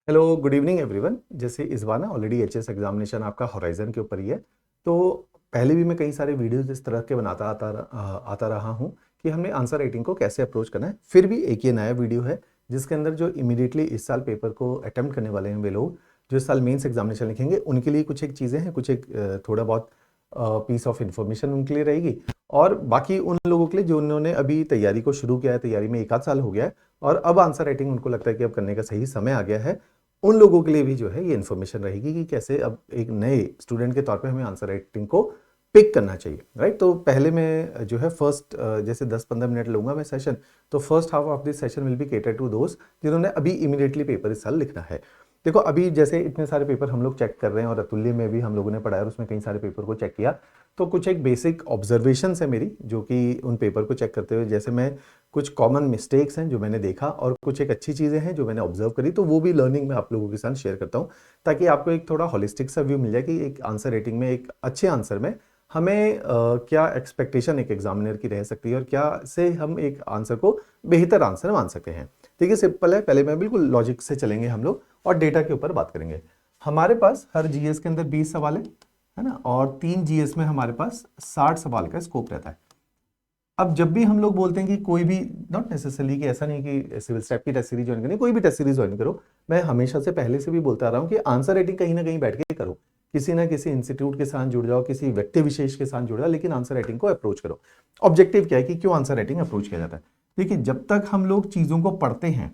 Hello, good evening everyone. जैसे इस बार ना ऑलरेडी एचएस एग्जामिनेशन आपका होराइजन के ऊपर ही है, तो पहले भी मैं कई सारे वीडियोस इस तरह के बनाता आता रहा हूँ कि हमने आंसर राइटिंग को कैसे अप्रोच करना है। फिर भी एक ये नया वीडियो है जिसके अंदर जो इमीडिएटली इस साल पेपर को अटेम्प्ट करने वाले हैं वे लोग जो इस साल मेंस एग्जामिनेशन लिखेंगे उनके लिए कुछ एक चीज़ें हैं, कुछ एक थोड़ा बहुत पीस ऑफ इन्फॉर्मेशन उनके लिए रहेगी। और बाकी उन लोगों के लिए जो उन्होंने अभी तैयारी को शुरू किया है, तैयारी में एक आध साल हो गया है और अब आंसर राइटिंग उनको लगता है कि अब करने का सही समय आ गया है, उन लोगों के लिए भी जो है ये इन्फॉर्मेशन रहेगी कि कैसे अब एक नए स्टूडेंट के तौर पे हमें आंसर राइटिंग को पिक करना चाहिए। राइट, तो पहले मैं जो है फर्स्ट जैसे 10-15 मिनट लूंगा मैं सेशन, तो first half of this session will be cater to दोस्त जिन्होंने अभी इमीडिएटली पेपर इस साल लिखना है। देखो, अभी जैसे इतने सारे पेपर हम लोग चेक कर रहे हैं और अतुल्य में भी हम लोगों ने पढ़ा और उसमें कई सारे पेपर को चेक किया, तो कुछ एक बेसिक ऑब्जर्वेशन है मेरी जो कि उन पेपर को चेक करते हुए जैसे मैं कुछ कॉमन मिस्टेक्स हैं जो मैंने देखा और कुछ एक अच्छी चीज़ें हैं जो मैंने ऑब्जर्व करी, तो वो भी लर्निंग में आप लोगों के साथ शेयर करता हूँ ताकि आपको एक थोड़ा होलिस्टिक सा व्यू मिल जाए कि एक आंसर राइटिंग में, एक अच्छे आंसर में हमें क्या एक्सपेक्टेशन एक एग्जामिनर की रह सकती है और क्या से हम एक आंसर को बेहतर आंसर मान सकते हैं। ठीक है, सिंपल है। पहले मैं बिल्कुल लॉजिक से चलेंगे हम लोग और डेटा के ऊपर बात करेंगे। हमारे पास हर जीएस के अंदर 20 सवाल है ना, और 3 जीएस में हमारे पास 60 सवाल का स्कोप रहता है। अब जब भी हम लोग बोलते हैं कि कोई भी, नॉट नेसेसरली कि ऐसा नहीं कि सिविल स्टैप की टेस्ट सीरीज ज्वाइन करनी, कोई भी टेस्ट सीरीज ज्वाइन करो, मैं हमेशा से पहले से भी बोलता आ रहा हूँ कि आंसर राइटिंग कहीं ना कहीं बैठ के करो, किसी ना किसी इंस्टीट्यूट के साथ जुड़ जाओ, किसी व्यक्ति विशेष के साथ जुड़ जाओ, लेकिन आंसर राइटिंग को अप्रोच करो। ऑब्जेक्टिव क्या है कि क्यों आंसर राइटिंग अप्रोच किया जाता है? देखिए, जब तक हम लोग चीजों को पढ़ते हैं,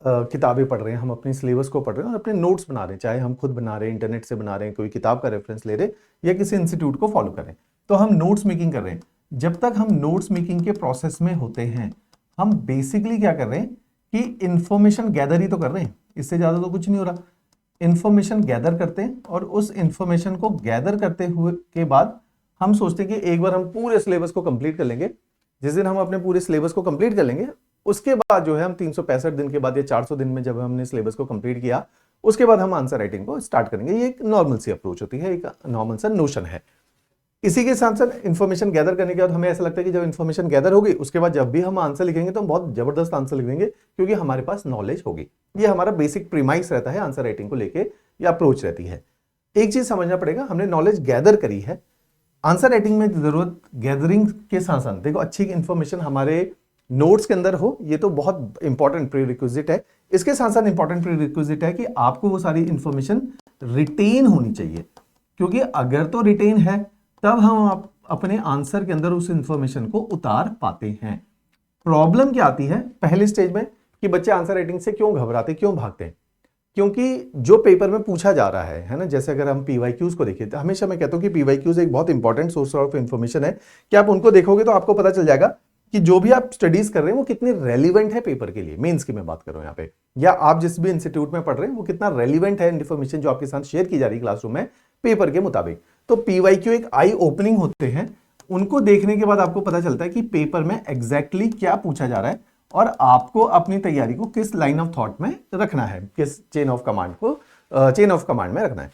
किताबें पढ़ रहे हैं, हम अपने सिलेबस को पढ़ रहे हैं और अपने नोट्स बना रहे हैं, चाहे हम खुद बना रहे हैं, इंटरनेट से बना रहे हैं, कोई किताब का रेफरेंस ले रहे हैं या किसी इंस्टीट्यूट को फॉलो कर रहे हैं, तो हम नोट्स मेकिंग कर रहे हैं। जब तक हम नोट्स मेकिंग के प्रोसेस में होते हैं, हम बेसिकली क्या कर रहे हैं कि इंफॉर्मेशन गैदर ही तो कर रहे हैं, इससे ज्यादा तो कुछ नहीं हो रहा। इंफॉर्मेशन गैदर करते हैं और उस इंफॉर्मेशन को गैदर करते हुए के बाद हम सोचते हैं कि एक बार हम पूरे सिलेबस को कंप्लीट कर लेंगे। जिस दिन हम अपने पूरे सिलेबस को कंप्लीट कर लेंगे उसके बाद जो है हम 365 दिन के बाद या 400 दिन में जब हमने सिलेबस को कंप्लीट किया उसके बाद हम आंसर राइटिंग को स्टार्ट करेंगे। ये एक नॉर्मल सी अप्रोच होती है, एक नॉर्मल सा नोशन है। इसी के साथ साथ इंफॉर्मेशन गैदर करने के बाद हमें ऐसा लगता है कि जब इंफॉर्मेशन गैदर होगी उसके बाद जब भी हम आंसर लिखेंगे तो हम बहुत जबरदस्त आंसर लिख देंगे क्योंकि हमारे पास नॉलेज होगी। ये हमारा बेसिक प्रीमाइस रहता है आंसर राइटिंग को लेके, या अप्रोच रहती है। एक चीज समझना पड़ेगा, हमने नॉलेज गैदर करी है, आंसर राइटिंग में जरूरत गैदरिंग के साथ साथ देखो अच्छी इंफॉर्मेशन हमारे नोट्स के अंदर हो, ये तो बहुत इंपॉर्टेंट प्री रिक्विजिट है। इसके साथ साथ इंपॉर्टेंट प्री रिक्विजिट है कि आपको वो सारी इंफॉर्मेशन रिटेन होनी चाहिए, क्योंकि अगर तो रिटेन है तब हम अपने आंसर के अंदर उस इंफॉर्मेशन को उतार पाते हैं। प्रॉब्लम क्या आती है पहले स्टेज में कि बच्चे आंसर राइटिंग से क्यों घबराते, क्यों भागते हैं? क्योंकि जो पेपर में पूछा जा रहा है ना, जैसे अगर हम पीवाईक्यूज को देखें तो हमेशा मैं कहता हूं कि पीवाईक्यूज एक बहुत इंपॉर्टेंट सोर्स ऑफ इंफॉर्मेशन है कि आप उनको देखोगे तो आपको पता चल जाएगा कि जो भी आप स्टडीज कर रहे हैं वो कितनी रेलिवेंट है पेपर के लिए। मेंस की मैं बात कर रहा हूं यहाँ पे, या आप जिस भी इंस्टीट्यूट में पढ़ रहे हैं वो कितना रेलिवेंट है इंफॉर्मेशन जो आपके साथ शेयर की जा रही है क्लासरूम में पेपर के मुताबिक। तो पीवाईक्यू एक आई ओपनिंग होते हैं, उनको देखने के बाद आपको पता चलता है कि पेपर में एग्जैक्टली क्या पूछा जा रहा है और आपको अपनी तैयारी को किस लाइन ऑफ थॉट में रखना है, किस चेन ऑफ कमांड में रखना है।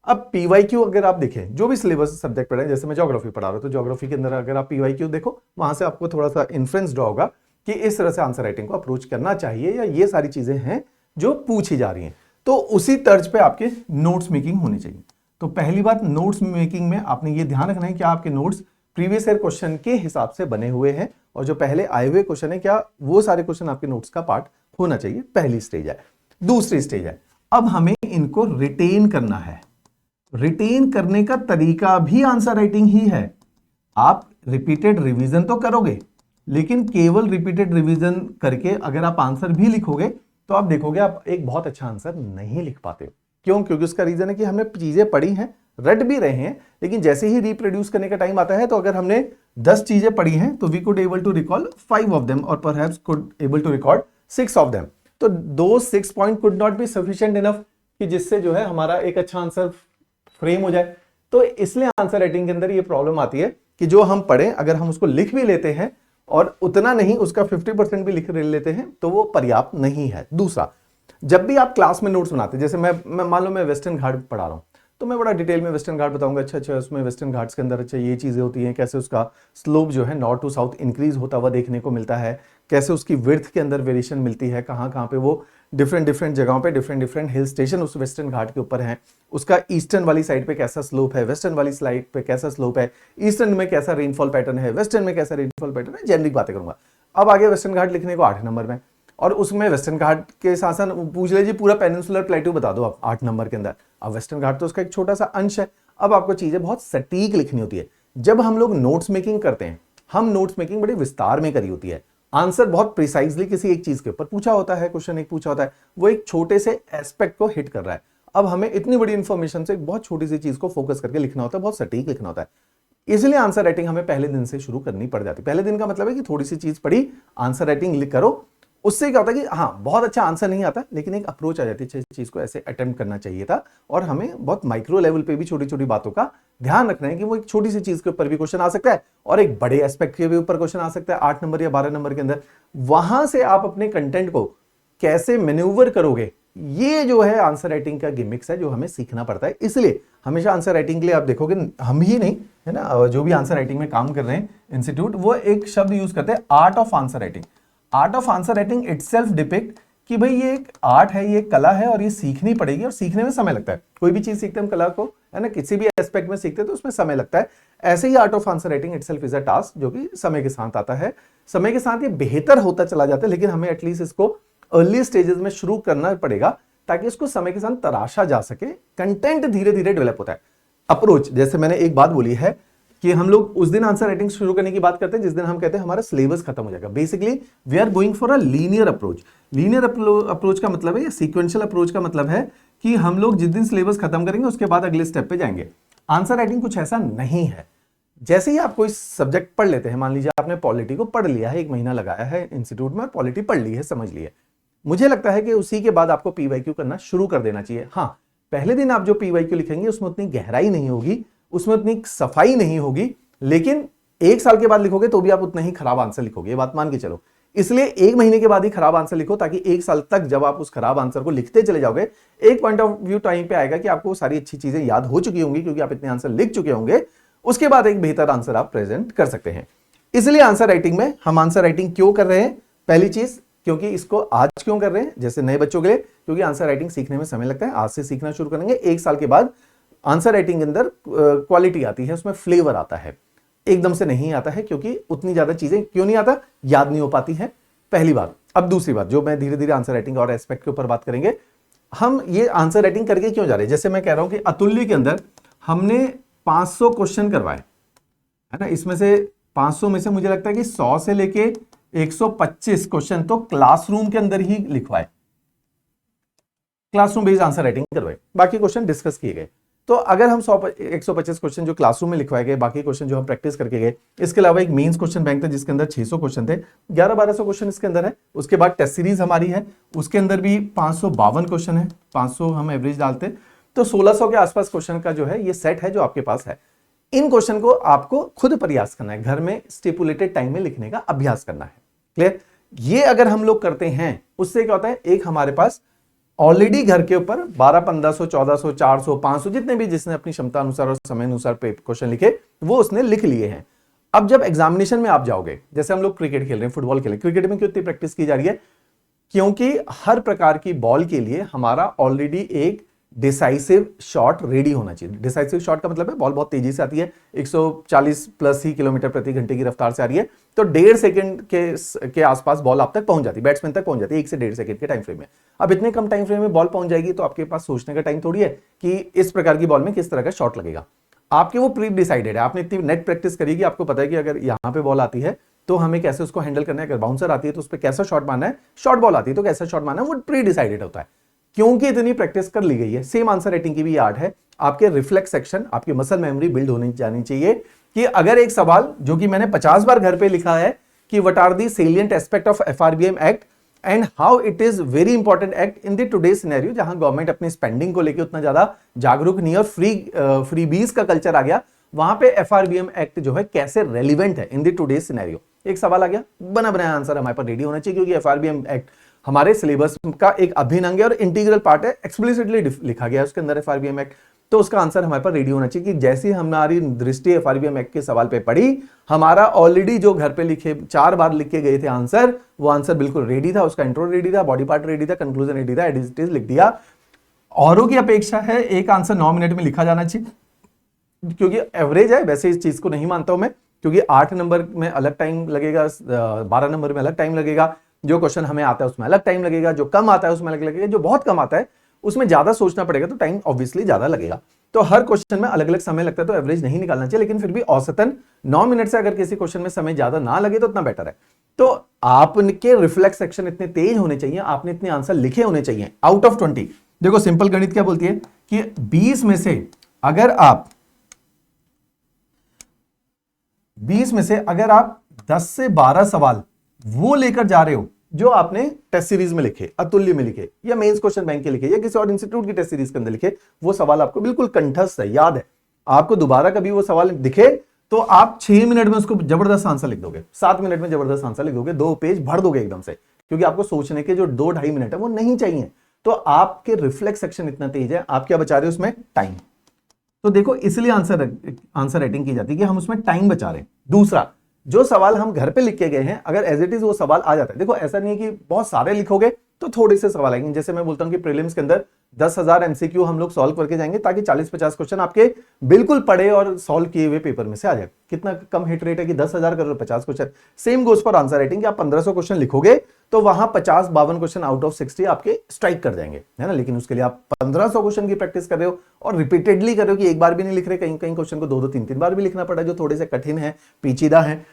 अब पीवाईक्यू अगर आप देखें, जो भी सिलेबस सब्जेक्ट पढ़े, जैसे मैं ज्योग्राफी पढ़ा रहा हूं तो ज्योग्राफी के अंदर अगर आप पीवाईक्यू देखो वहां से आपको थोड़ा सा इन्फ्लुएंस ड्रॉ होगा कि इस तरह से आंसर राइटिंग को अप्रोच करना चाहिए, या ये सारी चीजें हैं जो पूछी जा रही हैं। तो उसी तर्ज पे आपके नोट्स मेकिंग होनी चाहिए। तो पहली बात, नोट्स मेकिंग में आपने ये ध्यान रखना है कि आपके नोट्स प्रीवियस ईयर क्वेश्चन के हिसाब से बने हुए हैं और जो पहले आए हुए क्वेश्चन है क्या वो सारे क्वेश्चन आपके नोट्स का पार्ट होना चाहिए। पहली स्टेज है। दूसरी स्टेज है, अब हमें इनको रिटेन करना है। रिटेन करने का तरीका भी आंसर राइटिंग ही है। आप रिपीटेड रिवीजन तो करोगे, लेकिन केवल रिपीटेड रिवीजन करके अगर आप आंसर भी लिखोगे तो आप देखोगे आप एक बहुत अच्छा आंसर नहीं लिख पाते हो। क्यों? क्योंकि उसका रीजन है कि हमने चीजें पढ़ी हैं, रट भी रहे हैं, लेकिन जैसे ही रिप्रोड्यूस करने का टाइम आता है तो अगर हमने 10 चीजें पढ़ी हैं तो we could able to recall 5 of them और perhaps could able to record 6 of them. तो दो 6 point could not be sufficient enough कि जिससे जो है हमारा एक अच्छा आंसर फ्रेम हो जाए। तो इसलिए आंसर राइटिंग के अंदर ये प्रॉब्लम आती है कि जो हम पढ़े अगर हम उसको लिख भी लेते हैं और उतना नहीं, उसका 50% भी लिख लेते हैं तो वो पर्याप्त नहीं है। दूसरा, जब भी आप क्लास में नोट्स बनाते हैं, जैसे मैं मान लो मैं वेस्टर्न घाट पढ़ा रहा हूं तो मैं बड़ा डिटेल में वेस्टर्न घाट बताऊंगा, अच्छा उसमें वेस्टर्न घाट्स के अंदर अच्छा ये चीजें होती हैं, कैसे उसका स्लोप जो है नॉर्थ टू साउथ इंक्रीज होता हुआ देखने को मिलता है, कैसे उसकी विड्थ के अंदर वेरिएशन मिलती है, कहाँ कहाँ पे वो डिफरेंट डिफरेंट जगहों पे डिफरेंट डिफरेंट हिल स्टेशन उस वेस्टर्न घाट के ऊपर हैं, उसका ईस्टर्न वाली साइड पे कैसा स्लोप है, वेस्टर्न वाली साइड पे कैसा स्लोप है, ईस्टर्न में कैसा रेनफॉल पैटर्न है, वेस्टर्न में कैसा रेनफॉल पैटर्न है, जेनरिक बातें करूंगा। अब आगे वेस्टर्न घाट लिखने को 8 नंबर में, और उसमें वेस्टर्न घाट के साथ साथ पूछ लीजिए पूरा पेनिनसुलर प्लेटू बता दो आप 8 नंबर के अंदर। अब वेस्टर्न घाट तो उसका एक छोटा सा अंश है। अब आपको चीजें बहुत सटीक लिखनी होती है। जब हम लोग नोट्स मेकिंग करते हैं, हम नोट्स मेकिंग बड़े विस्तार में करी होती है। आंसर बहुत प्रिसाइजली किसी एक चीज के ऊपर पूछा होता है, क्वेश्चन एक पूछा होता है, वो एक छोटे से एस्पेक्ट को हिट कर रहा है। अब हमें इतनी बड़ी इंफॉर्मेशन से एक बहुत छोटी सी चीज को फोकस करके लिखना होता है, बहुत सटीक लिखना होता है। इसलिए आंसर राइटिंग हमें पहले दिन से शुरू करनी पड़ जाती है। पहले दिन का मतलब है कि थोड़ी सी चीज पढ़ी, आंसर राइटिंग लिख करो। उससे क्या होता है कि हाँ, बहुत अच्छा आंसर नहीं आता, लेकिन एक अप्रोच आ जाती है, चीज को ऐसे अटेम्प्ट करना चाहिए था। और हमें बहुत माइक्रो लेवल पे भी छोटी छोटी बातों का ध्यान रखना है कि वो एक छोटी सी चीज के ऊपर भी क्वेश्चन आ सकता है और एक बड़े एस्पेक्ट के भी ऊपर क्वेश्चन आ सकता है 8 नंबर या 12 नंबर के अंदर। वहां से आप अपने कंटेंट को कैसे मैन्यूवर करोगे, ये जो है आंसर राइटिंग का गिमिक्स है जो हमें सीखना पड़ता है। इसलिए हमेशा आंसर राइटिंग के लिए आप देखोगे, हम ही नहीं है ना, जो भी आंसर राइटिंग में काम कर रहे हैं इंस्टीट्यूट, वो एक शब्द यूज करते हैं, art of answer writing. Art of answer writing itself depict कि भाई ये एक आर्ट है, ये एक कला है और ये सीखनी पड़ेगी और सीखने में समय लगता है। कोई भी चीज सीखते हैं हम कला को, है ना, किसी भी एस्पेक्ट में सीखते हैं तो उसमें समय लगता है। ऐसे ही art of answer writing itself is a task जो कि समय के साथ आता है। समय के साथ ये बेहतर होता चला जाता है, लेकिन हमें एटलीस्ट इसको अर्ली स्टेजेस में शुरू करना पड़ेगा ताकि इसको समय के साथ तराशा जा सके। कंटेंट धीरे धीरे डेवलप होता है। अप्रोच, जैसे मैंने एक बात बोली है कि हम लोग उस दिन आंसर राइटिंग शुरू करने की बात करते हैं जिस दिन हम कहते हैं हमारा सिलेबस खत्म हो जाएगा। Basically we are going for a linear approach. Linear approach का मतलब है, या सीक्वेंशियल अप्रोच का मतलब है कि हम लोग जिस दिन सिलेबस खत्म करेंगे उसके बाद अगले स्टेप पे जाएंगे। आंसर राइटिंग कुछ ऐसा नहीं है। जैसे ही आप कोई सब्जेक्ट पढ़ लेते हैं, मान लीजिए आपने पॉलिटी को पढ़ लिया है, 1 महीना लगाया है इंस्टीट्यूट में और पॉलिटी पढ़ ली है, समझ ली है, मुझे लगता है कि उसी के बाद आपको पीवाईक्यू करना शुरू कर देना चाहिए। हाँ, पहले दिन आप जो पीवाईक्यू लिखेंगे उसमें उतनी गहराई नहीं होगी, उसमें उतनी सफाई नहीं होगी, लेकिन 1 साल के बाद लिखोगे तो भी आप उतना ही खराब आंसर लिखोगे, ये बात मान के चलो। इसलिए 1 महीने के बाद ही खराब आंसर लिखो, ताकि 1 साल तक जब आप उस खराब आंसर को लिखते चले जाओगे, एक पॉइंट ऑफ व्यू टाइम पे आएगा कि आपको सारी अच्छी चीजें याद हो चुकी होंगी क्योंकि आप इतने आंसर लिख चुके होंगे। उसके बाद एक बेहतर आंसर आप प्रेजेंट कर सकते हैं। इसलिए आंसर राइटिंग में हम आंसर राइटिंग क्यों कर रहे हैं? पहली चीज, क्योंकि इसको आज क्यों कर रहे हैं? जैसे नए बच्चों के लिए, क्योंकि आंसर राइटिंग सीखने में समय लगता है। आज से सीखना शुरू करेंगे, 1 साल के बाद आंसर राइटिंग के अंदर क्वालिटी आती है, उसमें फ्लेवर आता है। एकदम से नहीं आता है, क्योंकि उतनी ज्यादा चीजें क्यों नहीं आता, याद नहीं हो पाती है, पहली बात। अब दूसरी बात, जो मैं धीरे धीरे आंसर राइटिंग और एस्पेक्ट के ऊपर बात करेंगे, हम ये आंसर राइटिंग करके क्यों जा रहे हैं। जैसे मैं कह रहा हूं कि अतुल्य के अंदर हमने 500 क्वेश्चन करवाए, है ना, इसमें से 500 में से मुझे लगता है कि 100 से लेके 125 क्वेश्चन तो क्लासरूम के अंदर ही लिखवाए, क्लासरूम बेस्ड आंसर राइटिंग करवाए, बाकी क्वेश्चन डिस्कस किए गए। तो अगर हम 125 क्वेश्चन जो क्लासरूम में लिखवाए गए, बाकी क्वेश्चन जो हम प्रैक्टिस करके गए, इसके अलावा एक मेंस क्वेश्चन बैंक था जिसके अंदर 600 क्वेश्चन थे, 1100-1200 क्वेश्चन इसके अंदर है। उसके बाद टेस्ट सीरीज हमारी है, उसके अंदर भी 552 क्वेश्चन है, 500 हम एवरेज डालते, तो 1600 के आसपास क्वेश्चन का जो है ये सेट है जो आपके पास है। इन क्वेश्चन को आपको खुद प्रयास करना है, घर में स्टिपुलेटेड टाइम में लिखने का अभ्यास करना है। क्लियर? ये अगर हम लोग करते हैं, उससे क्या होता है, एक हमारे पास ऑलरेडी घर के ऊपर 1200, 1500, 1400, 400, 500 जितने भी जिसने अपनी क्षमता अनुसार और समय अनुसार क्वेश्चन लिखे, वो उसने लिख लिए हैं। अब जब एग्जामिनेशन में आप जाओगे, जैसे हम लोग क्रिकेट खेल रहे हैं, फुटबॉल खेल रहे हैं, क्रिकेट में क्यों इतनी प्रैक्टिस की जा रही है? क्योंकि हर प्रकार की बॉल के लिए हमारा ऑलरेडी एक डिसाइसिव शॉट रेडी होना चाहिए। डिसाइसिव शॉट का मतलब है बॉल बहुत तेजी से आती है, 140 प्लस ही किलोमीटर प्रति घंटे की रफ्तार से आ रही है, तो 1.5 सेकंड के आसपास बॉल आप तक पहुंच जाती है, बैट्समैन तक पहुंच जाती है, 1 से 1.5 सेकंड के टाइम फ्रेम में। अब इतने कम टाइम फ्रेम में बॉल पहुंच जाएगी तो आपके पास सोचने का टाइम थोड़ी है कि इस प्रकार की बॉल में किस तरह का शॉट लगेगा। आपके वो प्री डिसाइडेड है, आपने इतनी नेट प्रैक्टिस करी कि आपको पता है कि अगर यहाँ पे बॉल आती है तो हमें कैसे उसको हैंडल करना है, अगर बाउंसर आती है तो उस पर कैसा शॉट मारना है, शॉर्ट बॉल आती है तो कैसा शॉट मारना है, वो प्री डिसाइडेड होता है, क्योंकि इतनी प्रैक्टिस कर ली गई है। सेम आंसर राइटिंग की भी आर्ट है, आपके रिफ्लेक्स सेक्शन, आपकी मसल मेमोरी बिल्ड होनी जानी चाहिए कि अगर एक सवाल जो कि मैंने 50 बार घर पे लिखा है कि what are the salient aspect of FRBM act and how it is very important act in the today scenario, जहां गवर्नमेंट अपनी स्पेंडिंग को लेकर उतना ज्यादा जागरूक नहीं और फ्रीबीज का कल्चर आ गया, वहां पे एफआरबीएम एक्ट जो है कैसे रेलिवेंट है इन द टुडे सिनेरियो। एक सवाल आ गया, बना बनाया आंसर हमारे पास रेडी होना चाहिए, क्योंकि एफआरबीएम एक्ट हमारे सिलेबस का एक अभिन्न अंग है और इंटीग्रल पार्ट है, एक्सप्लिसिटली लिखा गया है उसके अंदर एफआरबीएम एक्ट। तो उसका आंसर हमारे पास रेडी होना चाहिए कि जैसी हमारी दृष्टि एफआरबीएम एक्ट के सवाल पे पड़ी, हमारा ऑलरेडी जो घर पे लिखे 4 बार लिख के गए थे आंसर, वो आंसर बिल्कुल रेडी था, उसका इंट्रो रेडी था, बॉडी पार्ट रेडी था, कंक्लूजन रेडी था, एज इट इज लिख दिया। औरों की अपेक्षा है एक आंसर 9 मिनट में लिखा जाना चाहिए, क्योंकि एवरेज है, वैसे इस चीज को नहीं मानता हूं मैं, क्योंकि 8 नंबर में अलग टाइम लगेगा, 12 नंबर में अलग टाइम लगेगा, जो क्वेश्चन हमें आता है उसमें अलग टाइम लगेगा, जो कम आता है उसमें अलग लगेगा, जो बहुत कम आता है उसमें ज्यादा सोचना पड़ेगा, तो टाइम ऑब्वियसली ज्यादा लगेगा। तो हर क्वेश्चन में अलग अलग समय लगता है, तो एवरेज नहीं निकालना चाहिए, लेकिन फिर भी औसतन 9 मिनट से अगर किसी क्वेश्चन में समय ज्यादा ना लगे तो उतना बेटर है। तो आपके रिफ्लेक्स सेक्शन इतने तेज होने चाहिए, आपने इतने आंसर लिखे होने चाहिए आउट ऑफ 20। देखो सिंपल गणित क्या बोलती है कि 20 में से अगर आप 10 से 12 सवाल वो लेकर जा रहे हो जो आपने टेस्ट सीरीज में लिखे, अतुल्य में लिखे, या मेंस क्वेश्चन बैंक के लिखे, या किसी और इंस्टीट्यूट की टेस्ट सीरीज के अंदर लिखे, वो सवाल आपको बिल्कुल कंठस्थ है, याद है, आपको दोबारा कभी वो सवाल दिखे तो आप 6 मिनट में उसको जबरदस्त आंसर लिख दोगे, 7 मिनट में जबरदस्त आंसर लिख दोगे, 2 पेज भर दोगे एकदम से, क्योंकि आपको सोचने के जो 2-2.5 मिनट है वो नहीं चाहिए। तो आपके रिफ्लेक्स सेक्शन इतना तेज है, आप क्या बचा रहे हो उसमें? टाइम। तो देखो इसलिए आंसर राइटिंग की जाती है कि हम उसमें टाइम बचा रहे हैं। दूसरा, जो सवाल हम घर पे लिख के गए हैं, अगर एज इट इज वो सवाल आ जाता है, देखो ऐसा नहीं है कि बहुत सारे लिखोगे तो थोड़े से सवाल आएंगे। जैसे मैं बोलता हूं कि प्रीलिम्स के अंदर 10,000 एमसीक्यू हम लोग सॉल्व करके जाएंगे, ताकि 40-50 क्वेश्चन आपके बिल्कुल पढ़े और सॉल्व किए हुए पेपर में से आ जाए। कितना कम हिट रेट है कि 10,000 crore 50 question. Same goes for answer writing, आप 1500 क्वेश्चन लिखोगे तो वहां 50-52 क्वेश्चन आउट ऑफ 60 आपके स्ट्राइक कर जाएंगे, है ना। लेकिन उसके लिए आप 1500 क्वेश्चन की प्रैक्टिस कर रहे हो और रिपीटेडली कर रहे हो कि एक बार भी नहीं लिख रहे, कहीं कहीं क्वेश्चन को 2-2 3-3 बार भी लिखना पड़ा, जो थोड़े से कठिन है, पेचीदा है।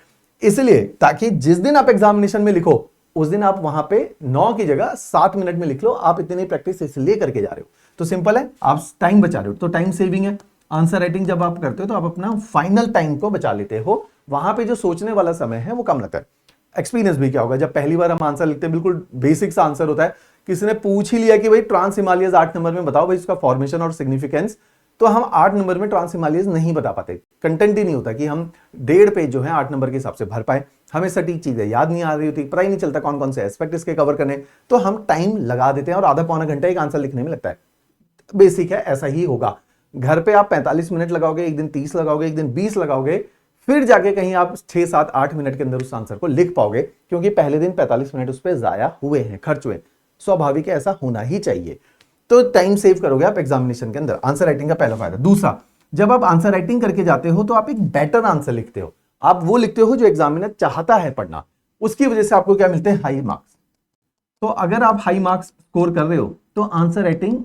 इसलिए ताकि जिस दिन आप एग्जामिनेशन में लिखो उस दिन आप वहां पे 9 की जगह 7 मिनट में लिख लो। आप इतनी प्रैक्टिस इसलिए करके जा रहे हो, तो सिंपल है, आप टाइम बचा रहे हो, तो टाइम सेविंग है। आंसर राइटिंग जब आप करते हो तो आप अपना फाइनल टाइम को बचा लेते हो, वहां पे जो सोचने वाला समय है वो कम लगता है। एक्सपीरियंस भी क्या होगा, जब पहली बार हम आंसर लिखते हैं, बिल्कुल बेसिक सा आंसर होता है, किसी ने पूछ ही लिया कि भाई ट्रांस हिमालयस 8 नंबर में बताओ भाई इसका फॉर्मेशन और सिग्निफिकेंस, तो हम 8 नंबर में ट्रांस हिमालयस नहीं बता पाते, कंटेंट ही नहीं होता कि हम 1.5 पेज जो है 8 नंबर के हिसाब से भर पाए। हमें सटीक चीजें याद नहीं आ रही होती, पता ही नहीं चलता कौन कौन से एस्पेक्ट इसके कवर करने, तो हम टाइम लगा देते हैं और आधा पौना घंटा एक आंसर लिखने में लगता है। बेसिक है, ऐसा ही होगा। घर पे आप 45 मिनट लगाओगे, एक दिन 30 लगाओगे, एक दिन 20 लगाओगे, फिर जाके कहीं आप 6-7-8 मिनट के अंदर उस आंसर को लिख पाओगे, क्योंकि पहले दिन 45 मिनट उस पर जाया हुए हैं, खर्च हुए। स्वाभाविक है, ऐसा होना ही चाहिए। तो टाइम सेव करोगे आप एग्जामिनेशन के अंदर, आंसर राइटिंग का पहला फायदा। दूसरा, जब आप आंसर राइटिंग करके जाते हो तो आप एक बेटर आंसर लिखते हो, आप वो लिखते हो जो एग्जामिनर चाहता है पढ़ना, उसकी वजह से आपको क्या मिलते हैं? High marks. तो अगर आप हाई मार्क्स स्कोर कर रहे हो तो आंसर राइटिंग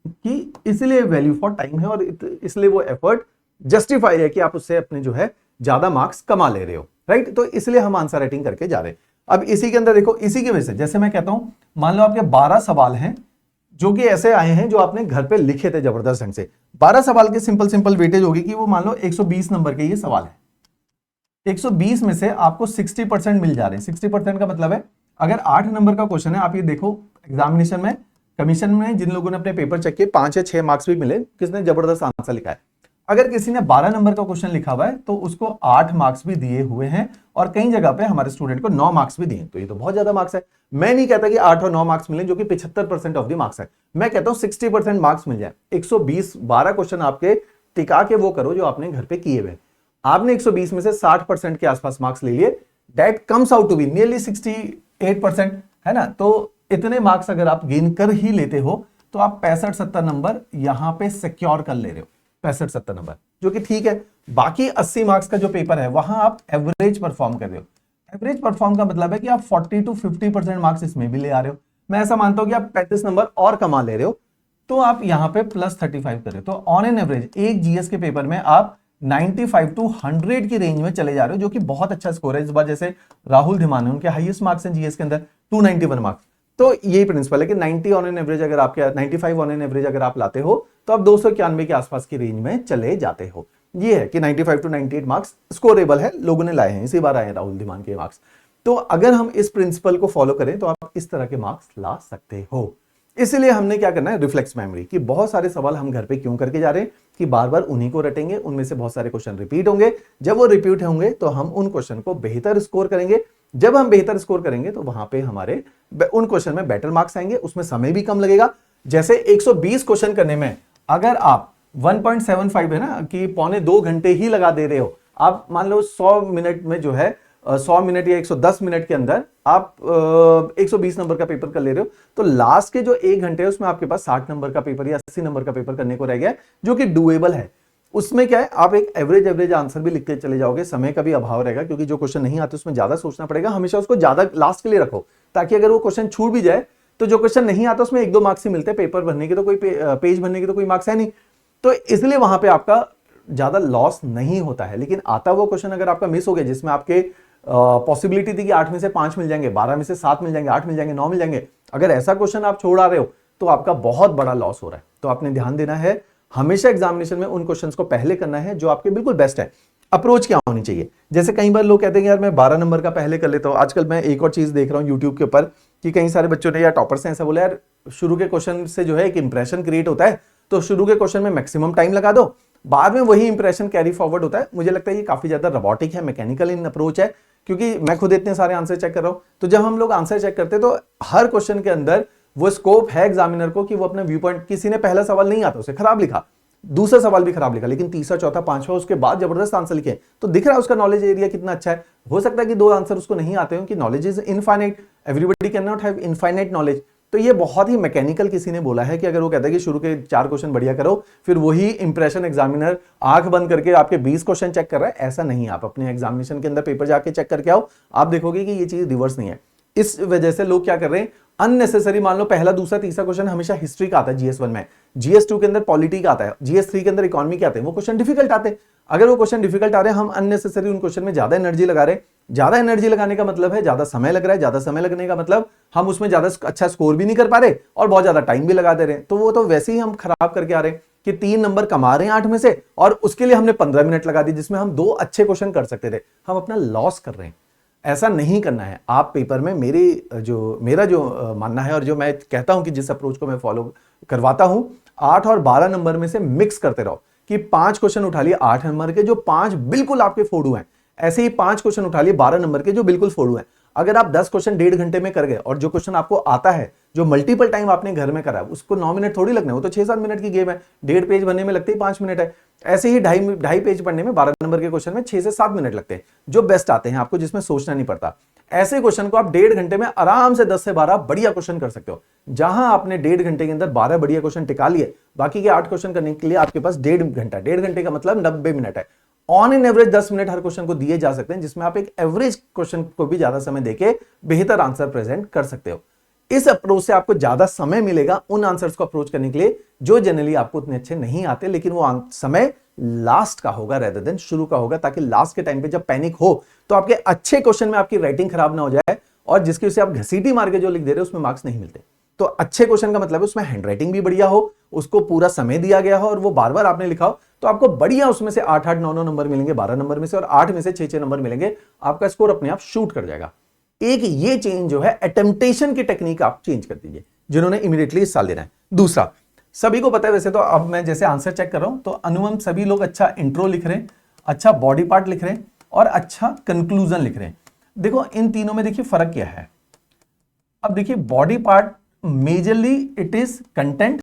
की इसलिए वैल्यू फॉर टाइम है, और इसलिए वो एफर्ट जस्टिफाई है कि आप उससे अपने जो है ज्यादा मार्क्स कमा ले रहे हो, राइट। तो इसलिए हम आंसर राइटिंग करके जा रहे हैं। अब इसी के अंदर देखो, इसी की वजह से जैसे मैं कहता हूं, मान लो आपके 12 सवाल हैं जो कि ऐसे आए हैं जो आपने घर पे लिखे थे जबरदस्त ढंग से। 12 सवाल के सिंपल वेटेज होगी कि वो मान लो 120 नंबर के ये सवाल है, 120 में से आपको 60% मिल जा रहे हैं। 60% का मतलब है अगर 8 नंबर का क्वेश्चन है, आप ये देखो एग्जामिनेशन में, कमीशन में जिन लोगों ने अपने पेपर चेक किए 5 या 6 मार्क्स भी मिले, किसने जबरदस्त आंसर लिखा है। अगर किसी ने 12 नंबर का क्वेश्चन लिखा हुआ है तो उसको 8 मार्क्स भी दिए हुए हैं, और कई जगह पे हमारे स्टूडेंट को 9 मार्क्स भी दिए, तो ये तो बहुत ज्यादा मार्क्स है। मैं नहीं कहता कि 8 और 9 मार्क्स मिले, जो कि 75% ऑफ द मार्क्स है, मैं कहता हूं 60% मार्क्स मिल जाए। 120 12 क्वेश्चन आपके टिका के वो करो जो आपने घर पे किए हुए। आपने 120 में से 60% के आसपास मार्क्स ले लिए, that comes out to be nearly 68%, है ना। तो इतने मार्क्स अगर आप गेन कर ही लेते हो तो आप 65-70 नंबर यहां पे सिक्योर कर ले रहे हो, 65-70 नंबर, जो कि ठीक है। बाकी 80 मार्क्स का जो पेपर है वहां आप एवरेज परफॉर्म कर रहे हो। एवरेज परफॉर्म का मतलब है कि आप 40 to 50% मार्क्स इसमें भी ले आ रहे हो। मैं ऐसा मानता हूं कि आप 35 नंबर और कमा ले रहे हो, तो आप यहां पे +35 कर रहे हो। तो ऑन एन एवरेज एक जीएस के पेपर में आप 95 to 100 की रेंज में चले जा रहे हो, जो कि बहुत अच्छा स्कोर है। इस बार जैसे राहुल धीमान, उनके हाईएस्ट मार्क्स हैं जीएस के अंदर 291 मार्क्स। तो यही प्रिंसिपल है कि 90 ऑन एन एवरेज अगर आपके 95 ऑन एन एवरेज अगर आप लाते हो तो आप 291 के आसपास की रेंज में चले जाते हो। ये है कि 95 to 98 मार्क्स स्कोरेबल है, लोगों ने लाए हैं, इसी बार आए हैं राहुल धीमान के मार्क्स। तो अगर हम इस प्रिंसिपल को फॉलो करें तो आप इस तरह के मार्क्स ला सकते हो। इसलिए हमने क्या करना है, रिफ्लेक्स मेमोरी, कि बहुत सारे सवाल हम घर पे क्यों करके जा रहे हैं कि बार बार उन्हीं को रटेंगे, उनमें से बहुत सारे क्वेश्चन रिपीट होंगे। जब वो रिपीट होंगे तो हम उन क्वेश्चन को बेहतर स्कोर करेंगे। जब हम बेहतर स्कोर करेंगे तो वहां पे हमारे उन क्वेश्चन में बेटर मार्क्स आएंगे, उसमें समय भी कम लगेगा। जैसे 120 क्वेश्चन करने में अगर आप 1.75 है ना, कि पौने 2 घंटे ही लगा दे रहे हो आप। मान लो 100 मिनट में जो है 100 मिनट या 110 मिनट के अंदर आप 120 नंबर का पेपर कर ले रहे हो, तो लास्ट के जो 1 घंटे है उसमें आपके पास 60 नंबर का पेपर या 80 नंबर का पेपर करने को रह गया है, जो कि डुएबल है। उसमें क्या है, आप एक एवरेज आंसर भी लिखते चले जाओगे, समय का भी अभाव रहेगा, क्योंकि जो क्वेश्चन नहीं आते उसमें ज्यादा सोचना पड़ेगा। हमेशा उसको ज्यादा लास्ट के लिए रखो, ताकि अगर वो क्वेश्चन छूट भी जाए तो जो क्वेश्चन नहीं आता उसमें 1-2 मार्क्स ही मिलते हैं। पेपर भरने के तो कोई पेज भरने के तो कोई मार्क्स है नहीं, तो इसलिए वहां पे आपका ज्यादा लॉस नहीं होता है। लेकिन आता वो क्वेश्चन अगर आपका मिस हो गया, जिसमें आपके पॉसिबिलिटी थी कि 8 में से 5 मिल जाएंगे, 12 में से 7 मिल जाएंगे, 8 मिल जाएंगे, 9 मिल जाएंगे, अगर ऐसा क्वेश्चन आप छोड़ आ रहे हो तो आपका बहुत बड़ा लॉस हो रहा है। तो आपने ध्यान देना है, हमेशा एग्जामिनेशन में उन क्वेश्चंस को पहले करना है जो आपके बिल्कुल बेस्ट है। अप्रोच क्या होनी चाहिए, जैसे कई बार लोग कहते हैं यार मैं 12 नंबर का पहले कर लेता हूं। आजकल मैं एक और चीज देख रहा हूं यूट्यूब के ऊपर कि कई सारे बच्चों ने या टॉपर्स ने ऐसा बोला, यार शुरू के क्वेश्चन से जो है एक इंप्रेशन क्रिएट होता है, तो शुरू के क्वेश्चन में मैक्सिमम टाइम लगा दो, बाद में वही इंप्रेशन कैरी फॉरवर्ड होता है। मुझे लगता है ये काफी ज्यादा रोबोटिक है, मैकेनिकल इन अप्रोच है, क्योंकि मैं खुद इतने सारे आंसर चेक कर रहा हूं। तो जब हम लोग आंसर चेक करते हैं तो हर क्वेश्चन के अंदर वो स्कोप है एग्जामिनर को कि वो अपना व्यू पॉइंट, किसी ने पहला सवाल नहीं आता उसे खराब लिखा, दूसरा सवाल भी खराब लिखा, लेकिन तीसरा चौथा पांचवा उसके बाद जबरदस्त आंसर लिखे, तो दिख रहा है उसका नॉलेज एरिया कितना अच्छा है। हो सकता है कि 2 आंसर उसको नहीं आते हो, कि knowledge is infinite, everybody can not have infinite knowledge. तो ये बहुत ही मैकेनिकल किसी ने बोला है कि अगर वो कहता है कि शुरू के 4 क्वेश्चन बढ़िया करो, फिर वही इंप्रेशन एग्जामिनर आंख बंद करके आपके 20 क्वेश्चन चेक कर रहा है, ऐसा नहीं। आप अपने एग्जामिनेशन के अंदर पेपर जाके चेक करके आओ, आप देखोगे कि ये चीज रिवर्स नहीं है। इस वजह से लोग क्या कर रहे हैं, अननेसेसरी, मान लो पहला दूसरा तीसरा क्वेश्चन हमेशा हिस्ट्री का आता है GS1 में, GS2 के अंदर पॉलिटी का आता है, GS3 के अंदर इकोनॉमी के आते हैं, वो क्वेश्चन डिफिकल्ट आते हैं। अगर वो क्वेश्चन डिफिकल्ट आ रहे हैं, हम अननेसेसरी उन क्वेश्चन में ज्यादा एनर्जी लगा रहे हैं। ज्यादा एनर्जी लगाने का मतलब है ज्यादा समय लग रहा है, ज्यादा समय लगने का मतलब हम उसमें ज्यादा अच्छा स्कोर भी नहीं कर पा रहे और बहुत ज्यादा टाइम भी लगा दे रहे हैं। तो वो तो वैसे ही हम खराब करके आ रहे हैं कि 3 नंबर कमा रहे हैं 8 में से, और उसके लिए हमने 15 मिनट लगा दी जिसमें हम 2 अच्छे क्वेश्चन कर सकते थे, हम अपना लॉस कर रहे हैं। ऐसा नहीं करना है। आप पेपर में मेरा जो मानना है और जो मैं कहता हूं कि जिस अप्रोच को मैं फॉलो करवाता हूं, 8 और 12 नंबर में से मिक्स करते रहो, कि 5 क्वेश्चन उठा लिए 8 नंबर के जो 5 बिल्कुल आपके फोड़ू हैं, ऐसे ही 5 क्वेश्चन उठा लिए 12 नंबर के जो बिल्कुल फोड़ू हैं। अगर आप 10 क्वेश्चन 1.5 घंटे में कर गए और जो क्वेश्चन आपको आता है, जो मल्टीपल टाइम आपने घर में करा, उसको 9 मिनट थोड़ी लगने, वो तो 6-7 मिनट की गेम है। 1.5 पेज बनने में लगते ही 5 मिनट है। ऐसे ही 2.5 पेज पढ़ने में 12 नंबर के क्वेश्चन में 6 से 7 मिनट लगते हैं, जो बेस्ट आते हैं आपको, जिसमें सोचना नहीं पड़ता। ऐसे क्वेश्चन को आप 1.5 घंटे में आराम से 10 से 12 बढ़िया क्वेश्चन कर सकते हो। जहां आपने 1.5 घंटे के अंदर 12 बढ़िया क्वेश्चन टिका लिए, बाकी के 8 क्वेश्चन करने के लिए आपके पास 1.5 घंटा, 1.5 घंटे का मतलब 90 मिनट है। On an average 10 minute her question को दिए जा सकते हैं, जिसमें आप एक एवरेज क्वेश्चन को भी ज्यादा समय देके बेहतर आंसर प्रेजेंट कर सकते हो। इस अप्रोच से आपको ज्यादा समय मिलेगा उन आंसर्स को अप्रोच करने के लिए जो जनरली आपको उतने अच्छे नहीं आते, लेकिन वो समय लास्ट का होगा रेदर देन शुरू का होगा, ताकि लास्ट के टाइम पे जब पैनिक हो तो आपके अच्छे क्वेश्चन में आपकी राइटिंग खराब ना हो जाए, और जिसकी वजह से आप घसीटी मार के जो लिख दे रहे हो उसमें मार्क्स नहीं मिलते। तो अच्छे क्वेश्चन का मतलब है उसमें हैंडराइटिंग भी बढ़िया हो, उसको पूरा समय दिया गया हो और वो बार बार आपने लिखा हो, तो आपको बढ़िया उसमें से 8-8, 9-9 नंबर मिलेंगे 12 नंबर में से, और 8 में से 6-6 नंबर मिलेंगे। आपका स्कोर अपने आप शूट कर जाएगा। एक ये चेंज जो है, अटेम्प्टेशन की टेक्निक आप चेंज कर दीजिए, जिन्होंने इमीडिएटली इस साल देना है। दूसरा, सभी को पता है वैसे तो, अब मैं जैसे आंसर चेक कर रहा हूं तो अनुमन सभी लोग अच्छा इंट्रो लिख रहे हैं, अच्छा बॉडी पार्ट लिख रहे हैं और अच्छा कंक्लूजन लिख रहे हैं। देखो इन तीनों में देखिए फर्क क्या है। अब देखिए body part majorly it is content,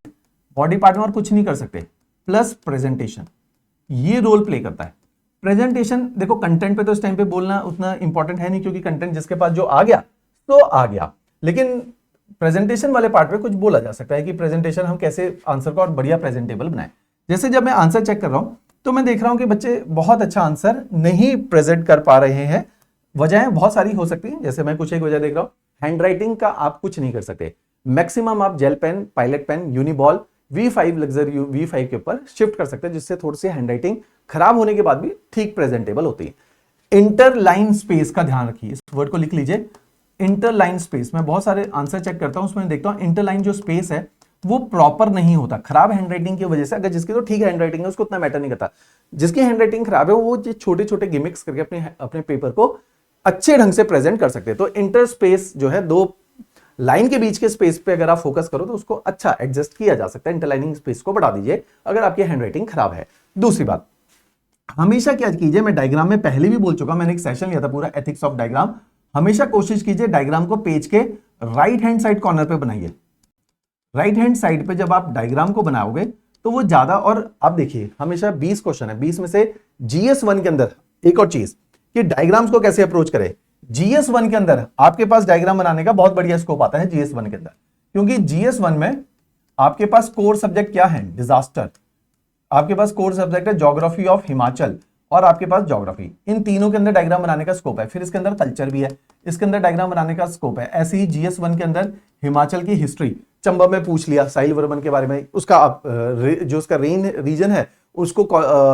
body part में और कुछ नहीं कर सकते, प्लस प्रेजेंटेशन, ये रोल प्ले करता है। प्रेजेंटेशन देखो, कंटेंट पे तो इस टाइम पे बोलना उतना इंपॉर्टेंट है नहीं, क्योंकि कंटेंट जिसके पास जो आ गया तो आ गया, लेकिन प्रेजेंटेशन वाले पार्ट पे कुछ बोला जा सकता है कि प्रेजेंटेशन हम कैसे आंसर को और बढ़िया प्रेजेंटेबल बनाएं। जैसे जब मैं आंसर चेक कर रहा हूं तो मैं देख रहा हूं कि बच्चे बहुत अच्छा आंसर नहीं प्रेजेंट कर पा रहे हैं। वजहें बहुत सारी हो सकती हैं, जैसे मैं कुछ एक वजह देख रहा हूं। हैंडराइटिंग का आप कुछ नहीं कर सकते, मैक्सिमम आप gel pen, pilot pen, uniball, V5 luxury V5 के ऊपर शिफ्ट कर सकते हैं, जिससे थोड़ी सी हैंडराइटिंग खराब होने के बाद भी ठीक प्रेजेंटेबल होती है। इंटरलाइन स्पेस का ध्यान रखिए, इस वर्ड को लिख लीजिए, इंटरलाइन स्पेस। मैं बहुत सारे आंसर चेक करता हूं, उसमें देखता हूं इंटरलाइन जो स्पेस है वो प्रॉपर नहीं होता, खराब हैंडराइटिंग की वजह से। अगर जिसकी तो ठीक हैंडराइटिंग है उसको उतना मैटर नहीं करता, जिसकी हैंडराइटिंग खराब है वो छोटे छोटे गिमिक्स करके अपने पेपर को अच्छे ढंग से प्रेजेंट कर सकते हैं। तो इंटर स्पेस जो है, 2 लाइन के बीच के स्पेस पे अगर आप फोकस करो तो उसको अच्छा एडजस्ट किया जा सकता है। इंटरलाइनिंग स्पेस को बढ़ा दीजिए अगर आपकी हैंडराइटिंग खराब है। दूसरी बात, हमेशा क्या कीजिए, मैं डायग्राम में पहले भी बोल चुका, मैंने एक सेशन लिया था पूरा एथिक्स ऑफ डायग्राम। हमेशा कोशिश कीजिए डायग्राम को पेज के राइट हैंड साइड कॉर्नर पे बनाइए। राइट हैंड साइड पे जब आप डायग्राम को बनाओगे तो वो ज्यादा। और आप देखिए हमेशा 20 क्वेश्चन है, 20 में से GS1 के अंदर एक और चीज कि डायग्राम्स को कैसे अप्रोच करें। GS1 के अंदर आपके पास डायग्राम बनाने का बहुत बढ़िया स्कोप आता है GS1 के अंदर, क्योंकि GS1 में आपके पास कोर सब्जेक्ट क्या है, डिजास्टर, आपके पास कोर सब्जेक्ट है ज्योग्राफी ऑफ हिमाचल, और आपके पास ज्योग्राफी, इन तीनों के अंदर डायग्राम बनाने का स्कोप है। फिर इसके अंदर कल्चर भी है, इसके अंदर डायग्राम बनाने का स्कोप है। ऐसे ही GS1 के अंदर हिमाचल की हिस्ट्री, चंबा में पूछ लिया साहिल वर्मन के बारे में, उसका आप जो उसका रेन रीजन है उसको